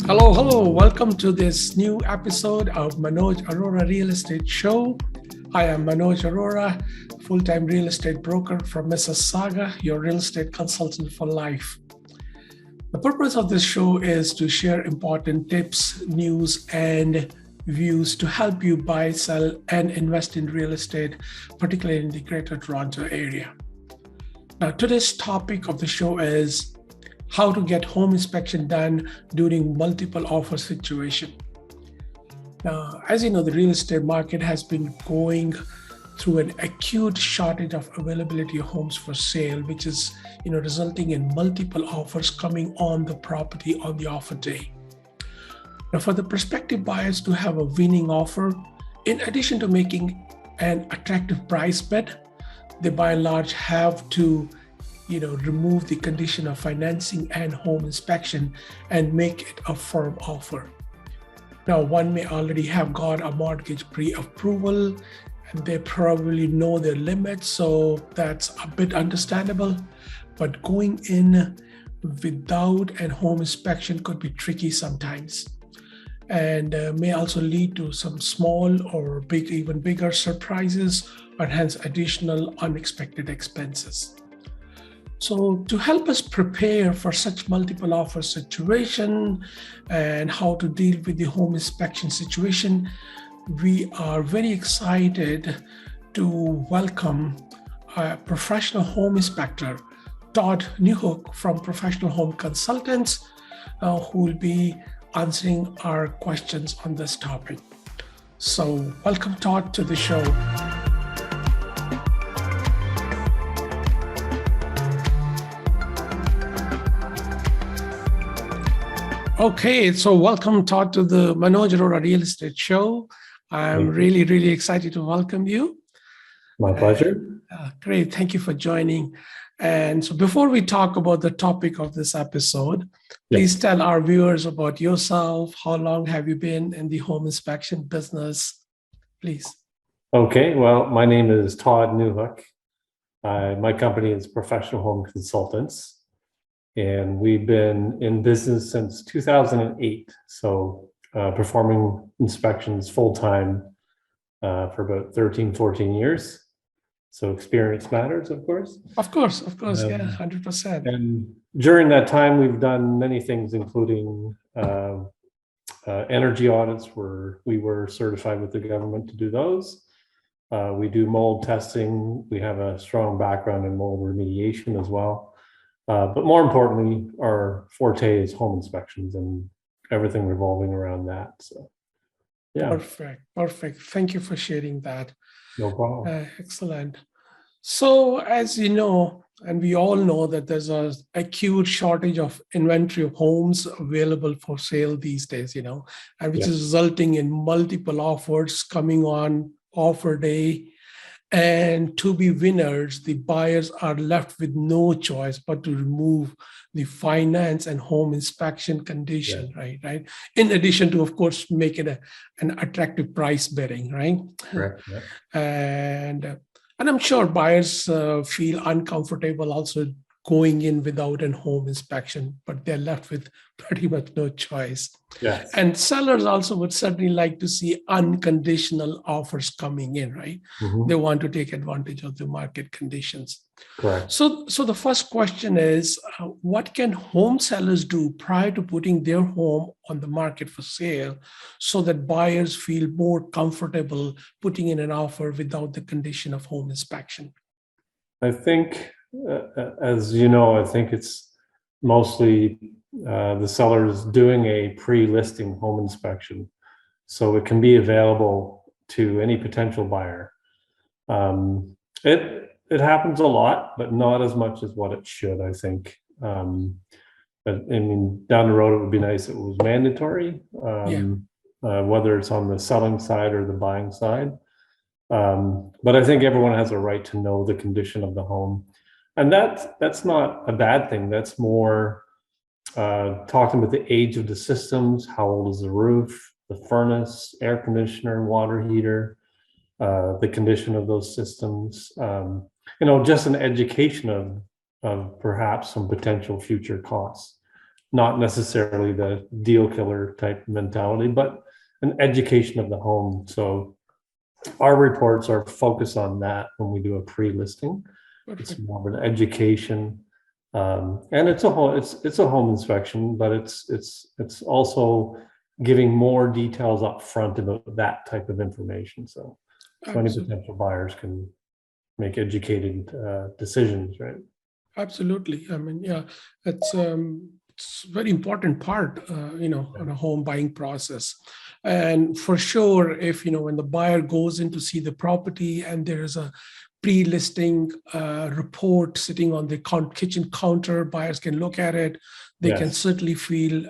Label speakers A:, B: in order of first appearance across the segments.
A: Hello, hello. Welcome to this new episode of Manoj Arora Real Estate Show. I am Manoj Arora, full-time real estate broker from Mississauga, your real estate consultant for life. The purpose of this show is to share important tips, news, and views to help you buy, sell, and invest in real estate, particularly in the Greater Toronto area. Now, today's topic of the show is how to get home inspection done during multiple offer situation. Now, as you know, the real estate market has been going through an acute shortage of availability of homes for sale, which is, resulting in multiple offers coming on the property on the offer day. Now, for the prospective buyers to have a winning offer, in addition to making an attractive price bid, they by and large have to remove the condition of financing and home inspection and make it a firm offer. Now, one may already have got a mortgage pre-approval and they probably know their limits, so that's a bit understandable. But going in without a home inspection could be tricky sometimes and may also lead to some small or even bigger surprises, and hence additional unexpected expenses. So to help us prepare for such multiple offer situation and how to deal with the home inspection situation, we are very excited to welcome a professional home inspector, Todd Newhook from Professional Home Consultants, who will be answering our questions on this topic. So welcome, Todd, to the show. Okay, so welcome, Todd, to the Manoj Arora Real Estate Show. I'm really, really excited to welcome you.
B: My pleasure.
A: Great, thank you for joining. And so before we talk about the topic of this episode, please tell our viewers about yourself. How long have you been in the home inspection business, please?
B: Okay, well, my name is Todd Newhook. My company is Professional Home Consultants. And we've been in business since 2008. So performing inspections full-time for about 13, 14 years. So experience matters, of course.
A: Of course, yeah, 100%.
B: And during that time, we've done many things, including energy audits where we were certified with the government to do those. We do mold testing. We have a strong background in mold remediation as well. But more importantly, our forte is home inspections and everything revolving around that. So, yeah.
A: Perfect. Thank you for sharing that.
B: No problem.
A: Excellent. So, as you know, and we all know that there's an acute shortage of inventory of homes available for sale these days, and which is resulting in multiple offers coming on offer day. And to be winners, the buyers are left with no choice but to remove the finance and home inspection condition, right? In addition to, of course, make it an attractive price bidding, right?
B: Correct. Yeah.
A: And I'm sure buyers feel uncomfortable also going in without a home inspection, but they're left with pretty much no choice.
B: Yes.
A: And sellers also would certainly like to see unconditional offers coming in, right?
B: Mm-hmm.
A: They want to take advantage of the market conditions.
B: Correct.
A: So the first question is, what can home sellers do prior to putting their home on the market for sale so that buyers feel more comfortable putting in an offer without the condition of home inspection?
B: I think, as you know, I think it's mostly the sellers doing a pre-listing home inspection, so it can be available to any potential buyer. It happens a lot, but not as much as what it should, I think. But I mean, down the road, it would be nice if it was mandatory, whether it's on the selling side or the buying side. But I think everyone has a right to know the condition of the home. And that's not a bad thing. That's more talking about the age of the systems, how old is the roof, the furnace, air conditioner, water heater, the condition of those systems. Just an education of perhaps some potential future costs. not necessarily the deal killer type mentality, but an education of the home. So our reports are focused on that when we do a pre-listing. It's
A: Perfect.
B: more of an education, and it's a home inspection, but it's also giving more details up front about that type of information. So any
A: Absolutely.
B: potential buyers can make educated decisions, right?
A: Absolutely. I mean, yeah, it's a very important part, on a home buying process. And for sure, if, when the buyer goes in to see the property and there is a pre-listing report sitting on the kitchen counter, buyers can look at it. They can
B: Yes.
A: certainly feel,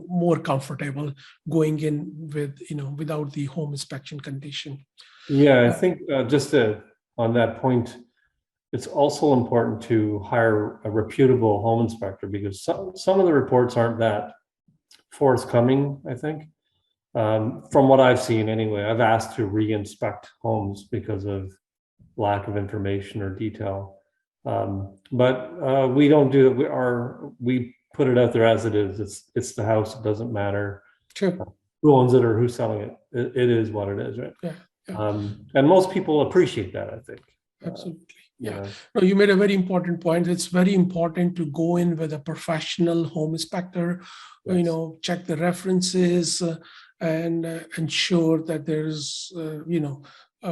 A: more comfortable going in with, without the home inspection condition.
B: Yeah, I
A: Uh,
B: think on that point, it's also important to hire a reputable home inspector because some of the reports aren't that forthcoming, I think. From what I've seen anyway, I've asked to re-inspect homes because of lack of information or detail. But we don't do it. We put it out there as it is. It's the house. It doesn't matter
A: sure.
B: who owns it or who's selling it. It is what it is, right?
A: Yeah. Yeah.
B: And most people appreciate that, I think.
A: Absolutely.
B: You
A: Yeah.
B: know.
A: No, you made a very important point. It's very important to go in with a professional home inspector,
B: Yes.
A: check the references and ensure that there's,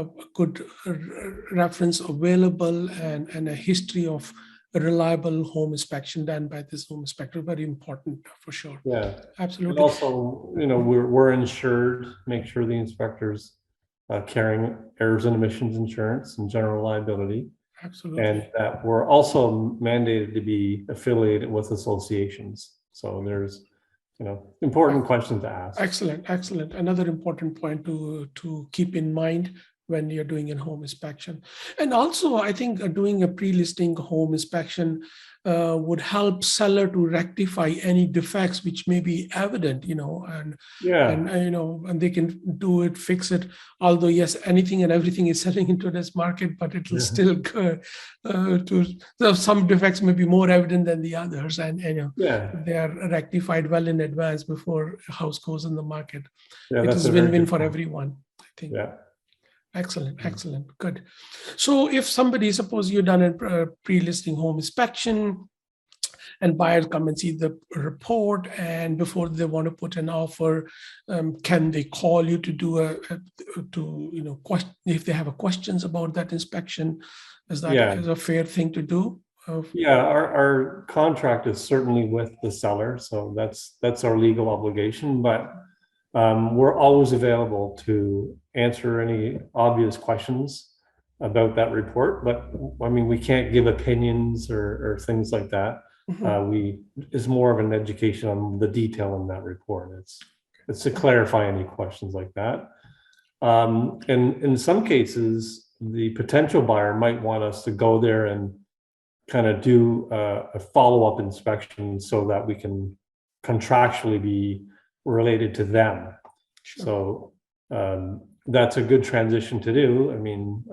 A: a good reference available and a history of a reliable home inspection done by this home inspector. Very important for sure.
B: Yeah. And
A: Absolutely.
B: also, we're insured, make sure the inspectors carrying errors and omissions insurance and general liability,
A: Absolutely.
B: and that we're also mandated to be affiliated with associations. So there's, important questions to ask.
A: Excellent, excellent. Another important point to keep in mind when you're doing a home inspection. And also, I think doing a pre-listing home inspection would help seller to rectify any defects which may be evident, and
B: Yeah.
A: and they can do it, fix it. Although yes, anything and everything is selling into this market, but it will
B: Yeah.
A: still go so some defects may be more evident than the others, and
B: Yeah.
A: they are rectified well in advance before a house goes in the market.
B: Yeah.
A: It
B: That's
A: is
B: a very
A: win-win
B: good
A: for
B: point.
A: everyone, I think.
B: Yeah.
A: Excellent, excellent, good. So if somebody, suppose you've done a pre-listing home inspection and buyers come and see the report, and before they want to put an offer, can they call you to do question if they have a questions about that inspection? Is that
B: Yeah.
A: a fair thing to do?
B: Yeah. Our contract is certainly with the seller, so that's our legal obligation, but we're always available to answer any obvious questions about that report. But I mean, we can't give opinions or things like that. It's more of an education on the detail in that report. It's to clarify any questions like that. And in some cases, the potential buyer might want us to go there and kind of do a follow-up inspection so that we can contractually be related to them.
A: Sure.
B: So that's a good transition to do. I mean,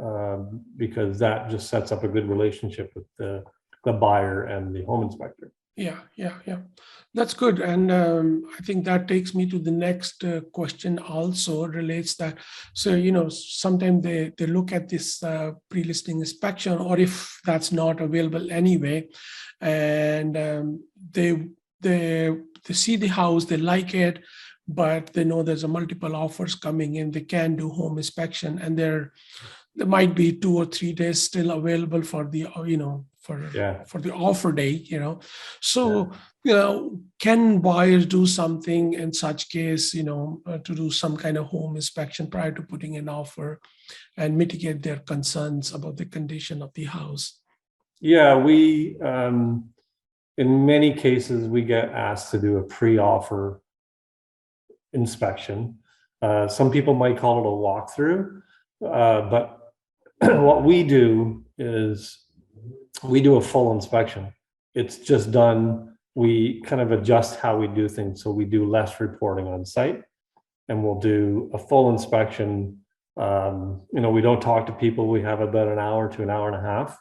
B: because that just sets up a good relationship with the buyer and the home inspector.
A: Yeah. That's good. And I think that takes me to the next question also relates that. So, sometimes they look at this pre-listing inspection, or if that's not available anyway, and they see the house, they like it, but they know there's a multiple offers coming in. They can do home inspection, and there might be 2 or 3 days still available for the for the offer date. So can buyers do something in such case, to do some kind of home inspection prior to putting an offer and mitigate their concerns about the condition of the house?
B: Yeah, we in many cases we get asked to do a pre-offer inspection. Some people might call it a walkthrough, but what we do is we do a full inspection. It's just done. We kind of adjust how we do things. So we do less reporting on site, and we'll do a full inspection. We don't talk to people. We have about an hour to an hour and a half.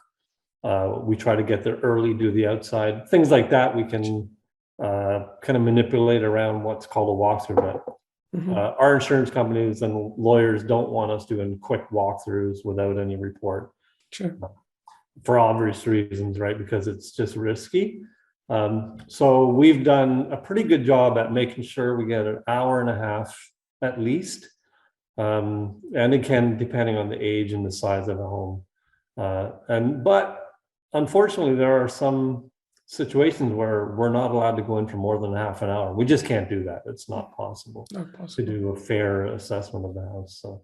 B: We try to get there early, do the outside, things like that. We can kind of manipulate around what's called a walkthrough. But our insurance companies and lawyers don't want us doing quick walkthroughs without any report.
A: Sure.
B: For obvious reasons, right? Because it's just risky. So we've done a pretty good job at making sure we get an hour and a half at least. And again, depending on the age and the size of the home. But unfortunately, there are some situations where we're not allowed to go in for more than half an hour. We just can't do that. It's not possible, to do a fair assessment of the house. So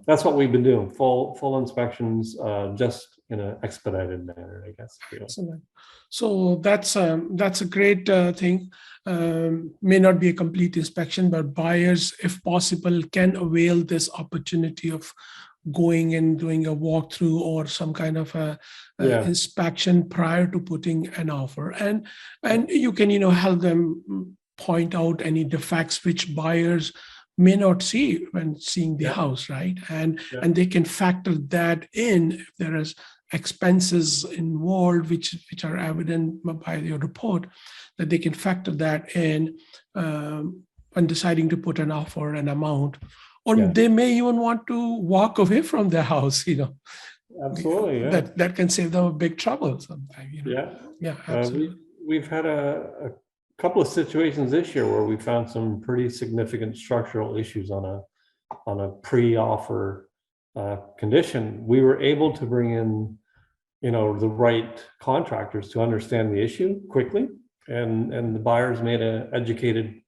B: that's what we've been doing, full inspections, just in an expedited manner, I guess.
A: Excellent. So that's a great thing. May not be a complete inspection, but buyers, if possible, can avail this opportunity of going and doing a walkthrough or some kind of a inspection prior to putting an offer, and you can help them point out any defects which buyers may not see when seeing the house, right? And they can factor that in if there is expenses involved which are evident by your report, that they can factor that in when deciding to put an offer, an amount, or they may even want to walk away from their house.
B: Absolutely,
A: that can save them a big trouble sometimes. Absolutely.
B: We've had a couple of situations this year where we found some pretty significant structural issues on a pre-offer condition. We were able to bring in, the right contractors to understand the issue quickly, and the buyers made an educated,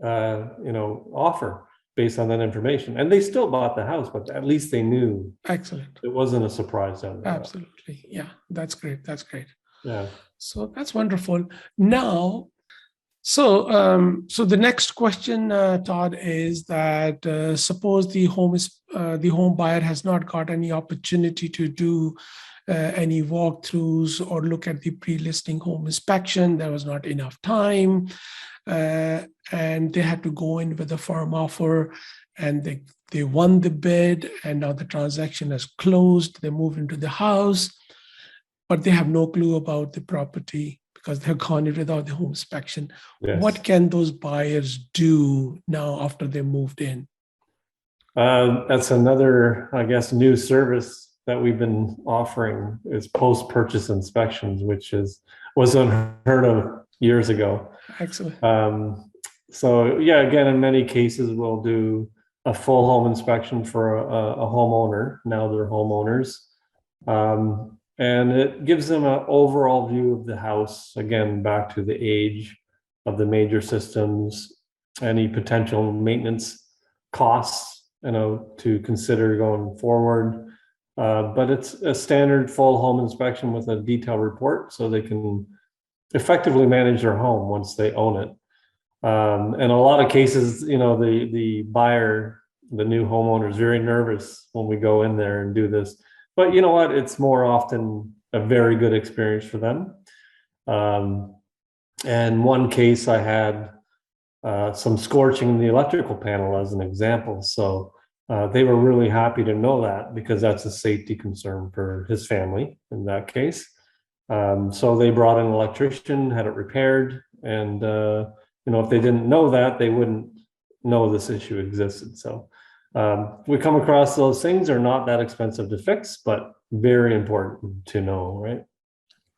B: offer based on that information. And they still bought the house, but at least they knew.
A: Excellent.
B: It wasn't a surprise to them.
A: Absolutely. Yeah, that's great. That's great.
B: Yeah.
A: So that's wonderful. Now, so the next question, Todd, is that suppose the home buyer has not got any opportunity to do any walkthroughs or look at the pre-listing home inspection. There was not enough time, and they had to go in with a firm offer, and they won the bid, and now the transaction is closed. They moved into the house, but they have no clue about the property because they've gone in without the home inspection. Yes. What can those buyers do now after they moved in?
B: That's another, I guess, new service that we've been offering, is post-purchase inspections, which was unheard of years ago.
A: Excellent.
B: So again, in many cases, we'll do a full home inspection for a homeowner. Now they're homeowners. And it gives them an overall view of the house, again, back to the age of the major systems, any potential maintenance costs, to consider going forward. But it's a standard full home inspection with a detailed report, so they can effectively manage their home once they own it. In a lot of cases, the buyer, the new homeowner, is very nervous when we go in there and do this. But you know what? It's more often a very good experience for them. And one case I had some scorching in the electrical panel as an example. So they were really happy to know that, because that's a safety concern for his family in that case. So they brought in an electrician, had it repaired. And, if they didn't know that, they wouldn't know this issue existed. So we come across those things. Are not that expensive to fix, but very important to know, right?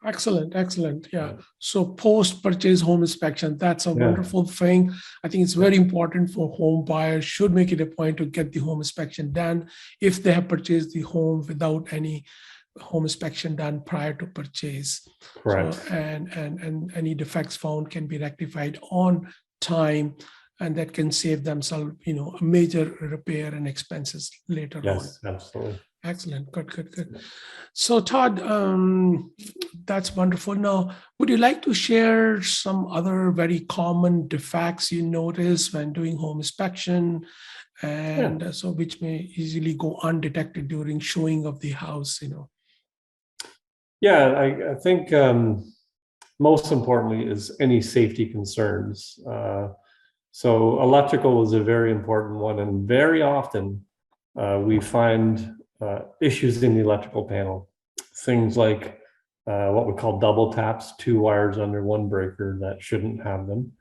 A: Excellent. Yeah. So post-purchase home inspection, that's a wonderful thing. I think it's very important for home buyers, should make it a point to get the home inspection done if they have purchased the home without any home inspection done prior to purchase.
B: Correct.
A: So, and any defects found can be rectified on time, and that can save themselves, a major repair and expenses later on.
B: Yes, absolutely.
A: Excellent. Good. So Todd, that's wonderful. Now, would you like to share some other very common defects you notice when doing home inspection, and so which may easily go undetected during showing of the house?
B: Yeah, I think most importantly is any safety concerns. So electrical is a very important one, and very often we find issues in the electrical panel. Things like what we call double taps, 2 wires under 1 breaker that shouldn't have them,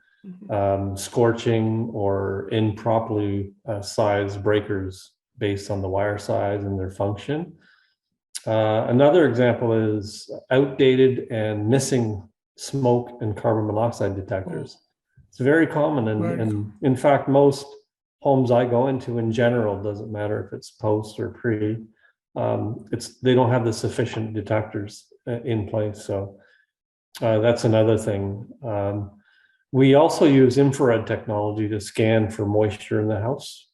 B: scorching or improperly sized breakers based on the wire size and their function. Another example is outdated and missing smoke and carbon monoxide detectors. It's very common, and in fact, most homes I go into in general, doesn't matter if it's post or pre, they don't have the sufficient detectors in place. So that's another thing. We also use infrared technology to scan for moisture in the house,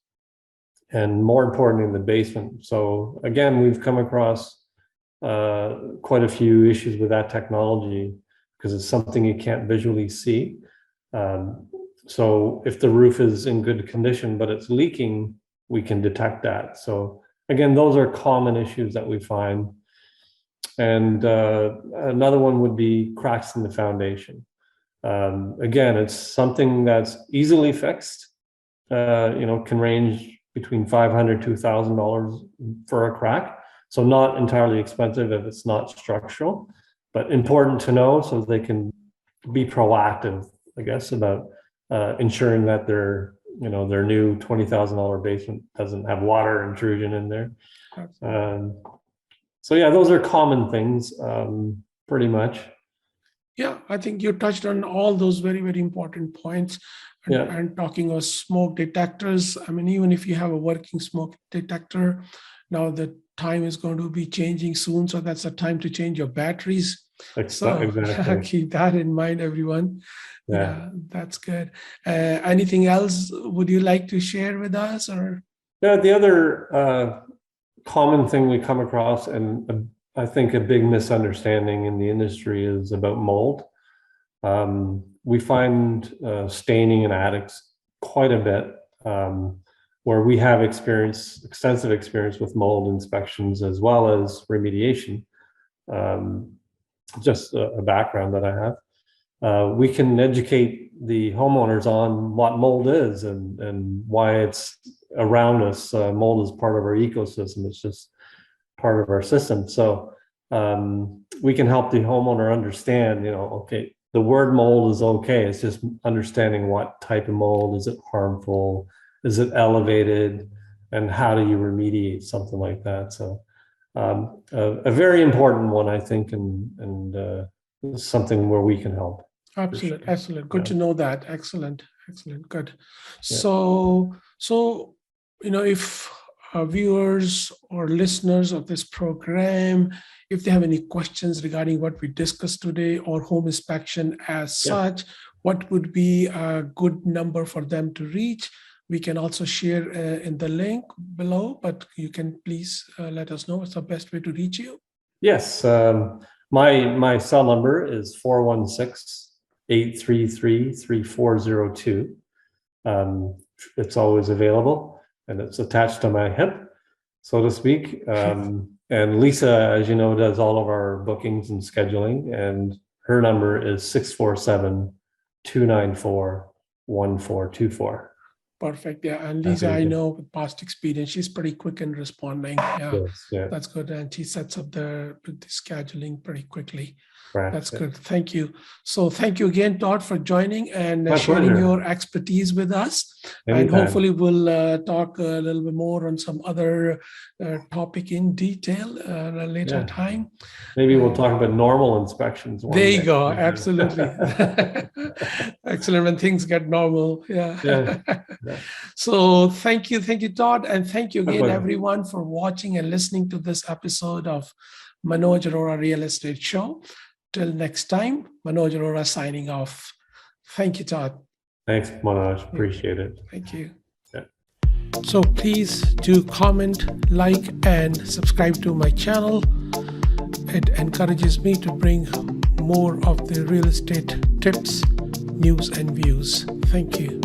B: and more importantly, in the basement. So again, we've come across quite a few issues with that technology because it's something you can't visually see. So if the roof is in good condition, but it's leaking, we can detect that. So again, those are common issues that we find. And another one would be cracks in the foundation. Again, it's something that's easily fixed, can range between $500 to $1,000 for a crack. So not entirely expensive if it's not structural, but important to know so they can be proactive, I guess, about ensuring that their new $20,000 basement doesn't have water intrusion in there. So yeah, those are common things, pretty much.
A: Yeah, I think you touched on all those very, very important points. And talking of smoke detectors, I mean, even if you have a working smoke detector, now the time is going to be changing soon. So that's the time to change your batteries.
B: Exactly.
A: Keep that in mind, everyone. Yeah, that's good. Anything else would you like to share with us? Or
B: the other common thing we come across, and I think a big misunderstanding in the industry, is about mold. We find staining in attics quite a bit, where we have extensive experience with mold inspections as well as remediation. Just a background that I have. We can educate the homeowners on what mold is and why it's around us. Mold is part of our ecosystem. It's just part of our system. So we can help the homeowner understand, okay, the word mold is okay. It's just understanding what type of mold. Is it harmful? Is it elevated? And how do you remediate something like that? So a very important one, I think, and something where we can help.
A: Absolutely. Sure. Excellent. Good to know that. Excellent. Good. So, if viewers or listeners of this program, if they have any questions regarding what we discussed today or home inspection as such, what would be a good number for them to reach? We can also share in the link below, but you can please let us know what's the best way to reach you.
B: Yes. My cell number is 416-833-3402. It's always available, and it's attached to my hip, so to speak. And Lisa, as you know, does all of our bookings and scheduling, and her number is 647-294-1424.
A: Perfect. Yeah. And Lisa, I know with past experience, she's pretty quick in responding. Yeah. That's good. And she sets up the scheduling pretty quickly. Right. That's good. Thank you. So thank you again, Todd, for joining and sharing your expertise with us. Anytime. And hopefully we'll talk a little bit more on some other topic in detail at a later time.
B: Maybe we'll talk about normal inspections.
A: There you go. Absolutely. Excellent. When things get normal. Yeah. So thank you, Todd. And thank you again, everyone, for watching and listening to this episode of Manoj Arora Real Estate Show. Till next time, Manoj Arora signing off. Thank you, Todd.
B: Thanks, Manoj. Appreciate it.
A: Thank you. So please do comment, like, and subscribe to my channel. It encourages me to bring more of the real estate tips, news, and views. Thank you.